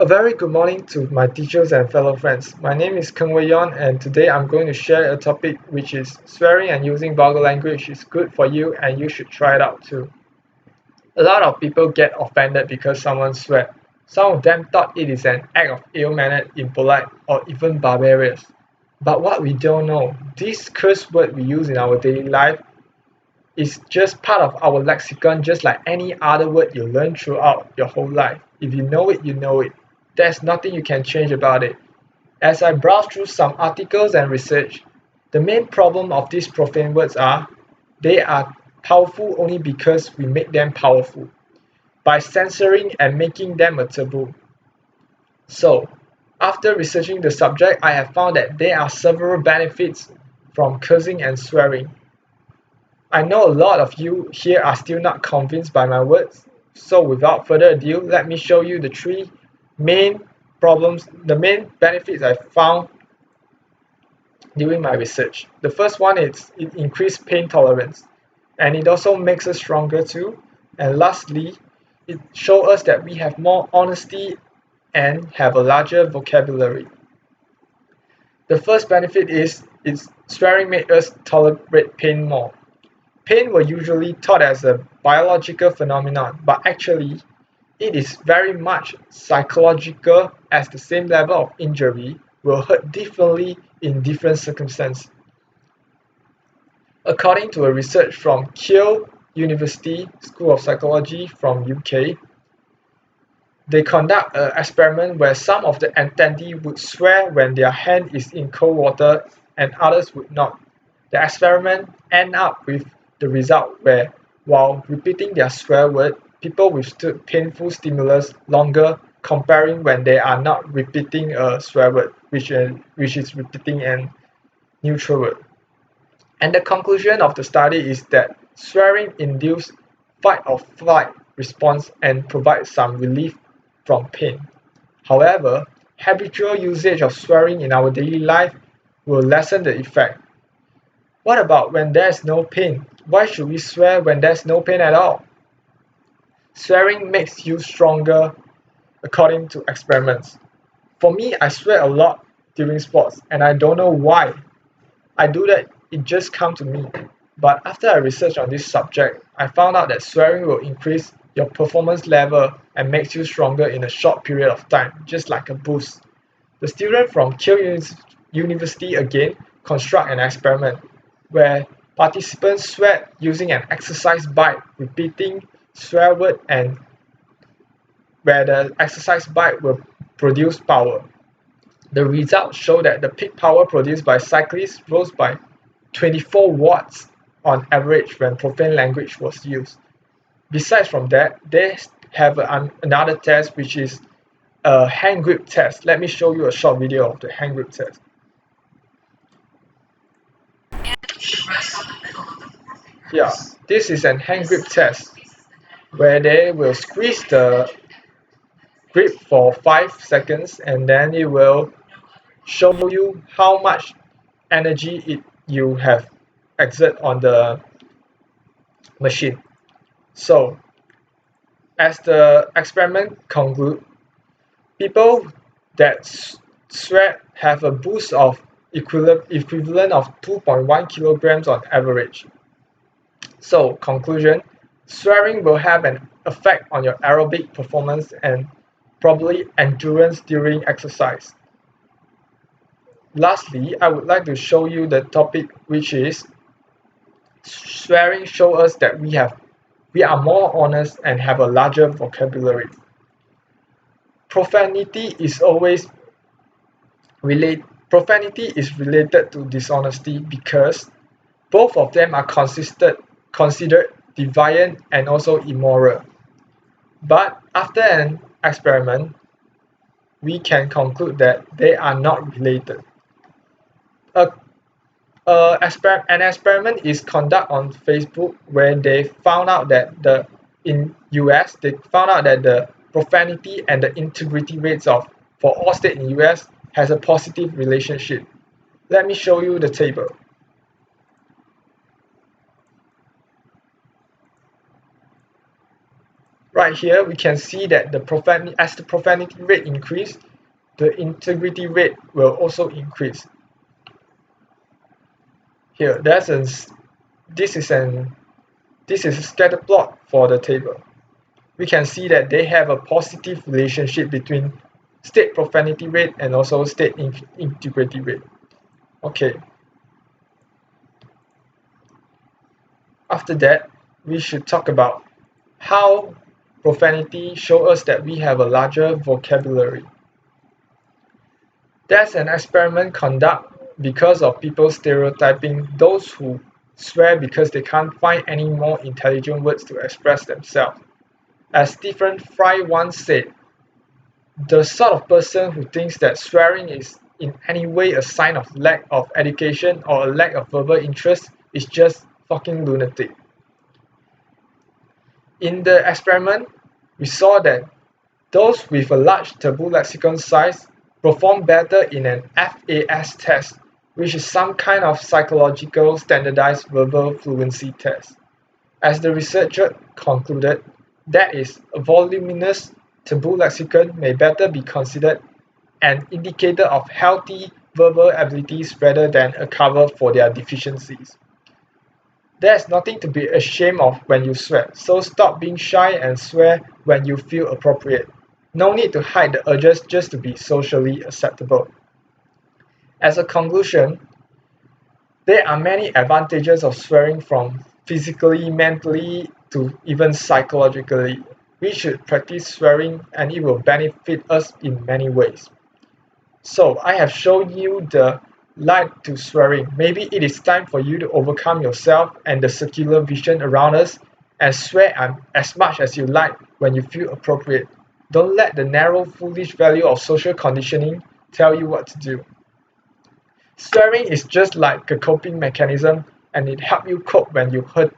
A very good morning to my teachers and fellow friends. My name is Keng Wei Yon, and today I'm going to share a topic which is swearing and using vulgar language is good for you and you should try it out too. A lot of people get offended because someone swears. Some of them thought it is an act of ill-mannered, impolite, or even barbarous. But what we don't know, this curse word we use in our daily life is just part of our lexicon, just like any other word you learn throughout your whole life. If you know it, you know it. There's nothing you can change about it. As I browse through some articles and research, the main problem of these profane words are they are powerful only because we make them powerful by censoring and making them a taboo. So, after researching the subject, I have found that there are several benefits from cursing and swearing. I know a lot of you here are still not convinced by my words, so without further ado, let me show you the three main the main benefits I found during my research. The first one is it increased pain tolerance, and it also makes us stronger too. And lastly, it shows us that we have more honesty and have a larger vocabulary. The first benefit is swearing makes us tolerate pain more. Pain were usually thought as a biological phenomenon, but actually it is very much psychological as the same level of injury will hurt differently in different circumstances. According to a research from Keele University School of Psychology from UK, they conduct an experiment where some of the attendees would swear when their hand is in cold water and others would not. The experiment ended up with the result where, while repeating their swear word, people withstood painful stimulus longer comparing when they are not repeating a swear word, which is repeating a neutral word. And the conclusion of the study is that swearing induces fight or flight response and provides some relief from pain. However, habitual usage of swearing in our daily life will lessen the effect. What about when there's no pain? Why should we swear when there's no pain at all? Swearing makes you stronger according to experiments. For me, I swear a lot during sports and I don't know why. I do that, it just comes to me. But after I researched on this subject, I found out that swearing will increase your performance level and makes you stronger in a short period of time, just like a boost. The student from Keele University again construct an experiment where participants sweat using an exercise bike, repeating swear word and where the exercise bike will produce power. The results show that the peak power produced by cyclists rose by 24 watts on average when profane language was used. Besides from that, they have another test which is a hand grip test. Let me show you a short video of the hand grip test. Yeah, this is an hand grip test where they will squeeze the grip for 5 seconds and then it will show you how much energy you have exert on the machine. So, as the experiment conclude, people that sweat have a boost of equivalent of 2.1 kilograms on average. So, conclusion, swearing will have an effect on your aerobic performance and probably endurance during exercise. Lastly, I would like to show you the topic which is swearing shows us that we are more honest and have a larger vocabulary. Profanity is always profanity is related to dishonesty because both of them are considered deviant and also immoral. But after an experiment, we can conclude that they are not related. A an experiment is conducted on Facebook where they found out that in US they found out that the profanity and the integrity rates of for all states in US has a positive relationship. Let me show you the table. Right here, we can see that as the profanity rate increase, the integrity rate will also increase. Here, this is a scatter plot for the table. We can see that they have a positive relationship between state profanity rate and also state integrity rate. Okay. After that, we should talk about how profanity shows us that we have a larger vocabulary. There's an experiment conducted because of people stereotyping those who swear because they can't find any more intelligent words to express themselves. As Stephen Fry once said, the sort of person who thinks that swearing is in any way a sign of lack of education or a lack of verbal interest is just fucking lunatic. In the experiment, we saw that those with a large taboo lexicon size perform better in an FAS test, which is some kind of psychological standardized verbal fluency test. As the researcher concluded, that is, a voluminous taboo lexicon may better be considered an indicator of healthy verbal abilities rather than a cover for their deficiencies. There's nothing to be ashamed of when you swear, so stop being shy and swear when you feel appropriate. No need to hide the urges just to be socially acceptable. As a conclusion, there are many advantages of swearing from physically, mentally, to even psychologically. We should practice swearing and it will benefit us in many ways. So I have shown you the light to swearing. Maybe it is time for you to overcome yourself and the circular vision around us and swear as much as you like when you feel appropriate. Don't let the narrow, foolish value of social conditioning tell you what to do. Swearing is just like a coping mechanism and it helps you cope when you hurt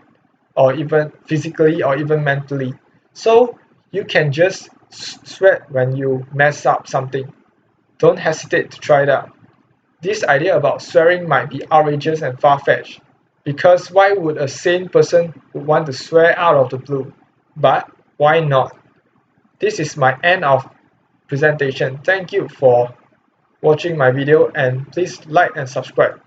or even physically or even mentally. So you can just sweat when you mess up something. Don't hesitate to try it out. This idea about swearing might be outrageous and far-fetched, because why would a sane person would want to swear out of the blue? But why not? This is my end of presentation. Thank you for watching my video and please like and subscribe.